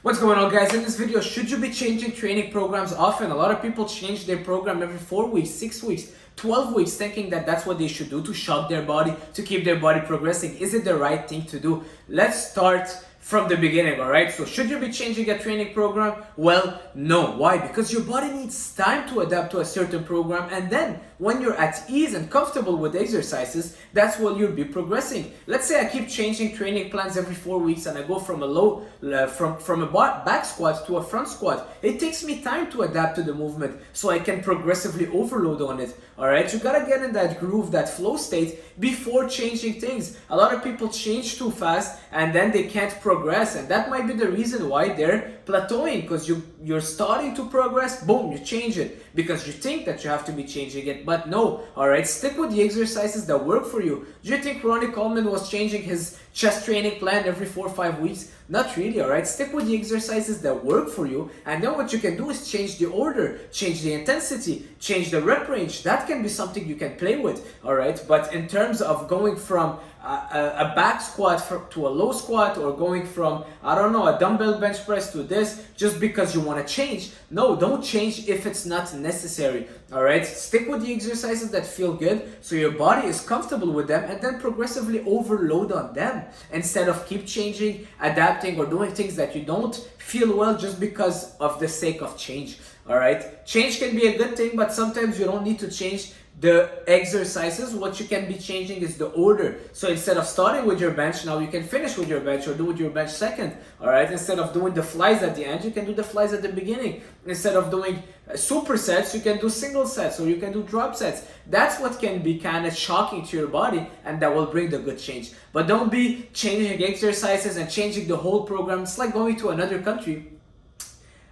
What's going on, guys? In this video, should you be changing training programs often? A lot of people change their program every 4 weeks, 6 weeks, 12 weeks, thinking that that's what they should do to shock their body, to keep their body progressing. Is it the right thing to do? Let's start from the beginning, all right? So should you be changing a training program? Well, no. Why? Because your body needs time to adapt to a certain program, and then when you're at ease and comfortable with exercises, that's when you'll be progressing. Let's say I keep changing training plans every 4 weeks and I go from a back squat to a front squat. It takes me time to adapt to the movement so I can progressively overload on it. All right, you gotta get in that groove, that flow state before changing things. A lot of people change too fast and then they can't progress, and that might be the reason why they're plateauing, because you're starting to progress, boom, you change it because you think that you have to be changing it, but no. All right, stick with the exercises that work for you. Do you think Ronnie Coleman was changing his chest training plan every 4 or 5 weeks? Not really. All right, stick with the exercises that work for you, and then what you can do is change the order, change the intensity, change the rep range. That can be something you can play with. All right, but in terms of going from a back squat to a low squat, or going from, I don't know, a dumbbell bench press to this, just because you want to change, no, don't change if it's not necessary. All right, stick with the exercises that feel good so your body is comfortable with them, and then progressively overload on them instead of keep changing, adapting, or doing things that you don't feel well just because of the sake of change. All right, change can be a good thing, but sometimes you don't need to change the exercises. What you can be changing is the order. So instead of starting with your bench, now you can finish with your bench or do with your bench second. All right, instead of doing the flies at the end, you can do the flies at the beginning. Instead of doing supersets, you can do single sets, or you can do drop sets. That's what can be kind of shocking to your body, and that will bring the good change. But don't be changing exercises and changing the whole program. It's like going to another country.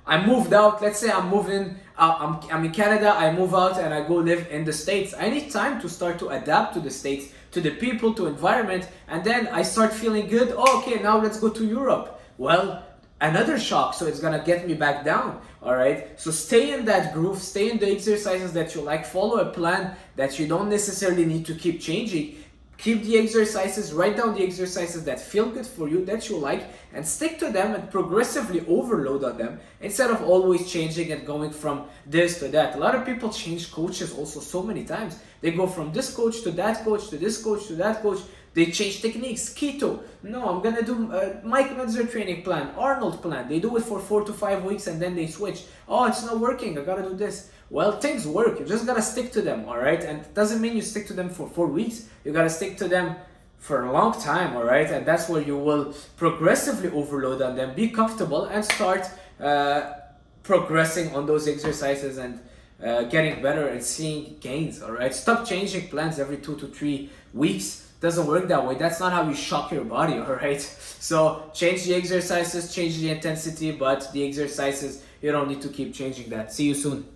I moved out, let's say I'm moving, I'm in Canada, I move out and I go live in the States. I need time to start to adapt to the States, to the people, to environment, and then I start feeling good. Oh, okay, now let's go to Europe. Well, another shock, so it's gonna get me back down. All right, so stay in that groove, stay in the exercises that you like, follow a plan that you don't necessarily need to keep changing. Keep the exercises, write down the exercises that feel good for you, that you like, and stick to them and progressively overload on them instead of always changing and going from this to that. A lot of people change coaches also so many times. They go from this coach to that coach to this coach to that coach. They change techniques. Keto. No, I'm gonna do Mike Mentzer training plan, Arnold plan. They do it for 4 to 5 weeks and then they switch. Oh, it's not working. I gotta do this. Well, things work. You just gotta stick to them, all right? And it doesn't mean you stick to them for 4 weeks. You gotta stick to them for a long time, all right? And that's where you will progressively overload on them. Be comfortable and start progressing on those exercises and getting better and seeing gains, all right? Stop changing plans every 2 to 3 weeks. Doesn't work that way. That's not how you shock your body, all right? So change the exercises, change the intensity, but the exercises, you don't need to keep changing that. See you soon.